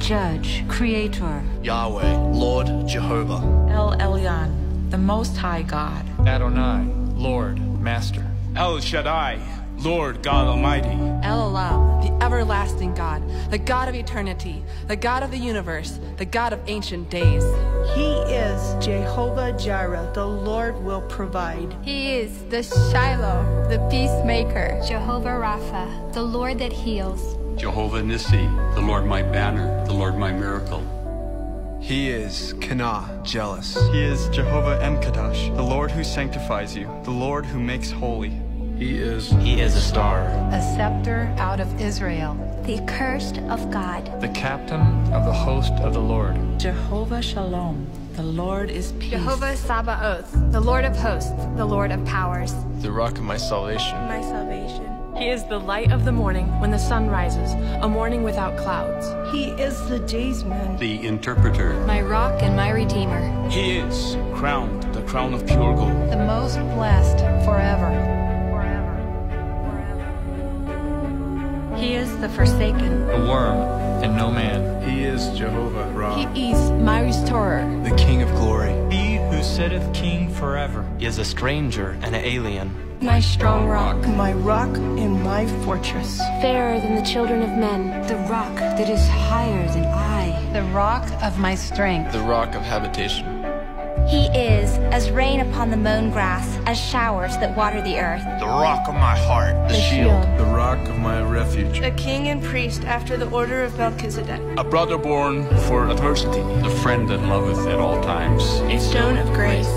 Judge, Creator. Yahweh, Lord Jehovah. El Elyon, the Most High God. Adonai, Lord, Master. El Shaddai, Lord God Almighty. El Olam, the everlasting God, the God of eternity, the God of the universe, the God of ancient days. He is Jehovah Jireh, the Lord will provide. He is the Shiloh, the peacemaker. Jehovah Rapha, the Lord that heals. Jehovah Nissi, the Lord my banner, the Lord my miracle. He is Kana, jealous. He is Jehovah Emkadash, the Lord who sanctifies you, the Lord who makes holy. He is a star. A scepter out of Israel. The accursed of God. The captain of the host of the Lord. Jehovah Shalom, the Lord is peace. Jehovah Sabaoth, the Lord of hosts, the Lord of powers. The rock of my salvation. My salvation. He is the light of the morning when the sun rises, a morning without clouds. He is the daysman. The interpreter. My rock and my redeemer. He is crowned, the crown of pure gold. The most blessed forever. He is the forsaken. A worm and no man. He is Jehovah Ra. He is my restorer. The King of glory. He who sitteth king forever. Is a stranger and an alien. My strong rock. My rock and my fortress. Fairer than the children of men. The rock that is higher than I. The rock of my strength. The rock of habitation. He is as rain upon the mown grass, as showers that water the earth. The rock of my heart. The shield. The rock of my refuge. A king and priest after the order of Melchizedek. A brother born for adversity. The friend that loveth at all times. A stone of grace.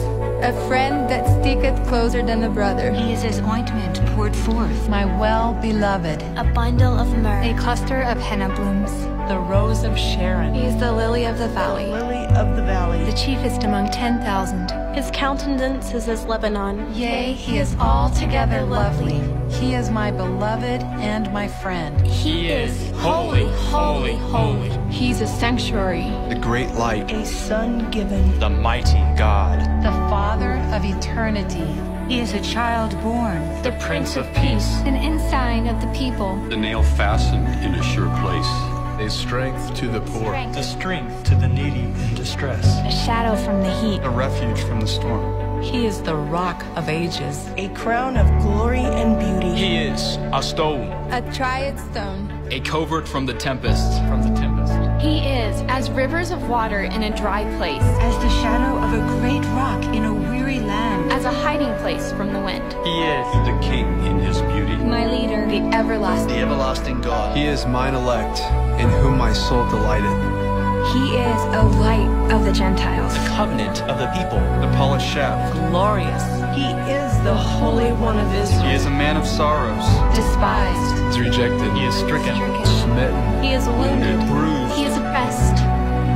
A friend that sticketh closer than a brother. He is his ointment poured forth. My well-beloved. A bundle of myrrh. A cluster of henna blooms. The rose of Sharon. He is the lily of the valley. Lily of the valley. The chiefest among 10,000. His countenance is as Lebanon. Yea, he is altogether lovely. He is my beloved and my friend. He is holy, holy, holy. He's a sanctuary. The great light. A son given. The mighty God. The Father of eternity. He is a child born. The Prince of Peace. An ensign of the people. The nail fastened in a sure place. A strength to the poor. The strength to the needy in distress. A shadow from the heat. A refuge from the storm. He is the rock of ages. A crown of glory and beauty. He is a stone. A triad stone. A covert from the tempest. He is as rivers of water in a dry place. As the shadow of a great rock in a weary land. As a hiding place from the wind. He is the king in his beauty. My leader. The everlasting. The everlasting God. He is mine elect, in whom my soul delighteth. He is a light of the Gentiles. The covenant of the people. The polished shaft. Glorious. He is the Holy One of Israel. He is a man of sorrows. Despised. Is rejected. He is stricken. Smitten. He is wounded. Bruised. He is oppressed.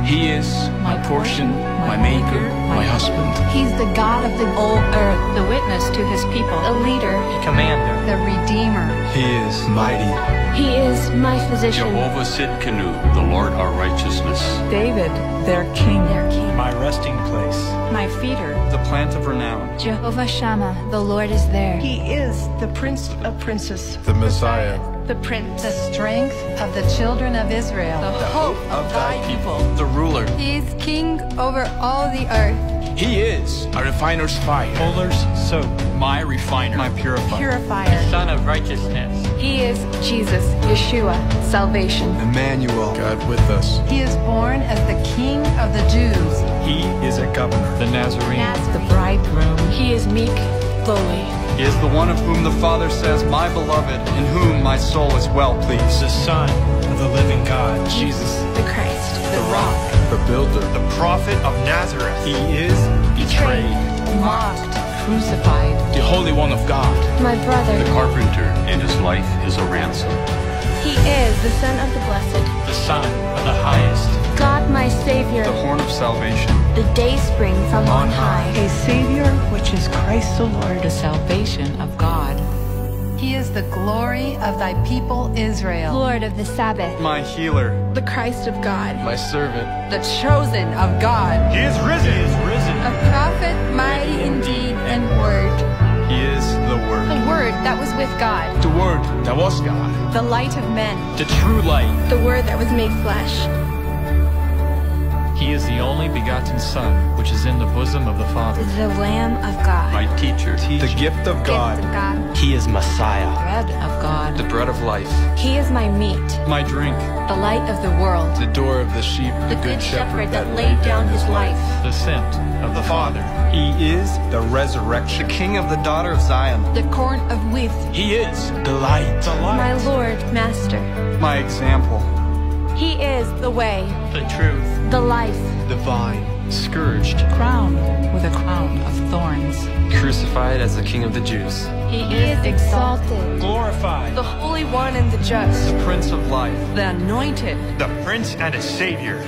He is my portion, my maker, my husband. He's the God of the O earth, the witness to his people. A leader. Commander. The Redeemer. He is mighty. He is my physician. Jehovah Sidkenu, the Lord our righteousness. David, their king. Their king. My resting place. My feeder. The plant of renown. Jehovah Shammah, the Lord is there. He is the Prince of Princes. The Messiah. The Prince. The strength of the children of Israel. The hope of thy people. The ruler. He is king over all the earth. He is a refiner's fire. Fuller's soap. My refiner. My purifier. Purifier. Son of righteousness. He is Jesus, Yeshua, salvation. Emmanuel. God with us. He is born as the King of the Jews. He is a governor. The Nazarene. The bridegroom. He is meek, lowly. He is the one of whom the Father says, my beloved, in whom my soul is well pleased. The Son of the living God. Jesus, the Christ. The rock. The builder. The prophet of Nazareth. He is Betrayed. Mocked. Crucified. The Holy One of God. My brother. The carpenter, and his life is a ransom. He is the Son of the Blessed. The Son of the Highest. God my Savior. the horn of salvation. The day spring from on high. A Savior, which is Christ the Lord. The salvation of God. He is the glory of thy people Israel. Lord of the Sabbath. My healer. The Christ of God. My servant. The chosen of God. He is risen. He is risen. A prophet mighty in deed and word. He is the Word. The Word that was with God. The Word that was God. The light of men. The true light. The Word that was made flesh. He is the only begotten Son, which is in the bosom of the Father. The Lamb of God. My teacher. The gift of God. Gift of God. He is Messiah. Bread of God. The bread of life. He is my meat. My drink. The light of the world. The door of the sheep. The good shepherd that laid down his life. The scent of the Father. He is the resurrection. The King of the daughter of Zion. The corn of wheat. He is the light. My Lord, Master. My example. He is the way. The truth. The life. The vine. Scourged. Crowned with a crown of thorns. Crucified as the King of the Jews. He is exalted. Glorified. The Holy One and the Just. The Prince of Life. The Anointed. The Prince and a Savior.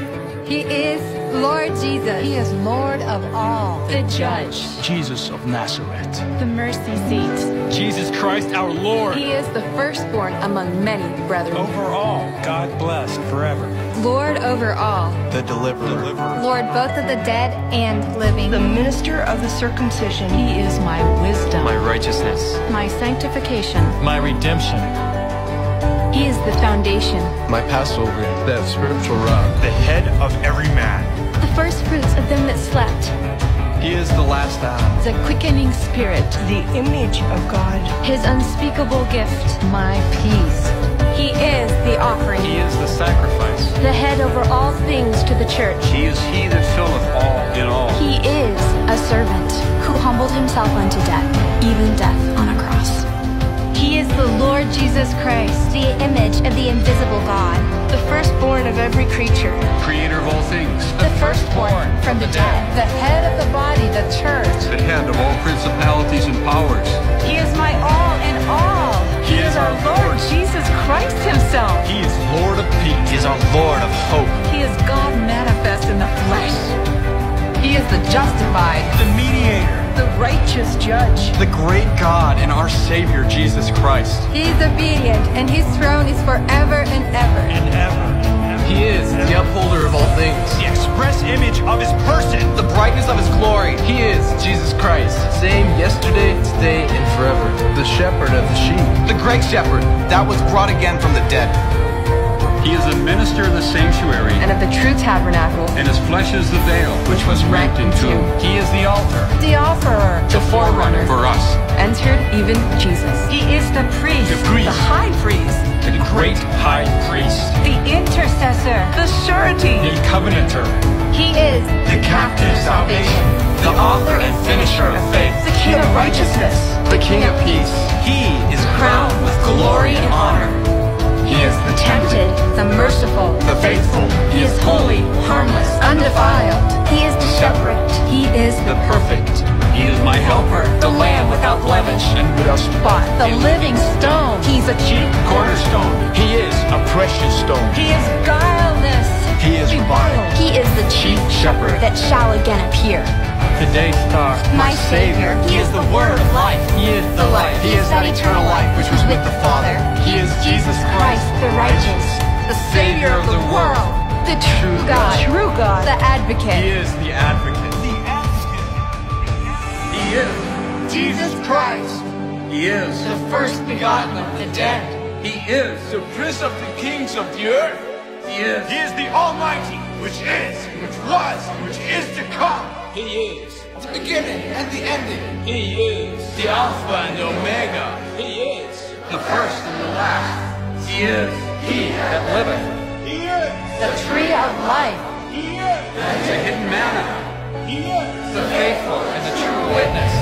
He is Lord Jesus. He is Lord of all. The Judge. Jesus of Nazareth. The mercy seat. Jesus Christ our Lord. He is the firstborn among many brethren. Over all, God blessed forever. Lord over all. The deliverer. Lord both of the dead and living. The minister of the circumcision. He is my wisdom. My righteousness. My sanctification. My redemption. He is the foundation. My Passover. That spiritual rock. The head of every man. The first fruits of them that slept. He is the last Adam. The quickening spirit. The image of God. His unspeakable gift. My peace. He is the offering. He is the sacrifice. The head over all things to the church. He is he that filleth all in all. He is a servant who humbled himself unto death, even death on a cross. He is the Lord Jesus Christ, the image of the invisible God, the firstborn of every creature, Creator of all things. the firstborn from the dead. The head of the body, the church. The head of all principalities and powers. He is my all in all. He is our Lord Jesus Christ himself. He is Lord of peace. He is our Lord of hope. He is God manifest in the flesh. He is the justified, The mediator. The righteous judge. The great God and our Savior, Jesus Christ. He is obedient, and his throne is forever and ever. And ever. He is the upholder of all things. The express image of his person. The brightness of his glory. He is Jesus Christ. Same yesterday, today, and forever. The shepherd of the sheep. The great shepherd that was brought again from the dead. He is a minister of the sanctuary, and of the true tabernacle, and his flesh is the veil, Which was rent in two. He is the altar. the offerer, The forerunner. for us. entered even Jesus. He is the priest, priest. the high priest, The great high priest. the intercessor, the surety. The covenanter. He is The captive salvation, The author and finisher of faith. the king of righteousness, The King of peace. He is crowned with glory and honor. He is the tempted, the merciful, The faithful. he is holy, harmless, undefiled. He is the shepherd. He is The perfect. He is my helper. The lamb without blemish and without spot. the living stone. He's a chief cornerstone. He is a precious stone. He is guileless. He is vine. He is the chief shepherd that shall again appear. The day star. My Savior. He is the word of life. He is the light. He is that eternal life which was with the Father. He is Jesus Christ, the righteous, the Savior of the world. the true God, True God. the advocate. He is the advocate. He is Jesus Christ. He is the first begotten of the dead. He is the Prince of the kings of the earth. He is the Almighty, which is, which was, which is to come. He is the beginning and the ending. He is the Alpha and the Omega. He is the first and the last. He is he that liveth. He is. The tree of life. He is. The hidden manna. He is. The faithful and the true witness.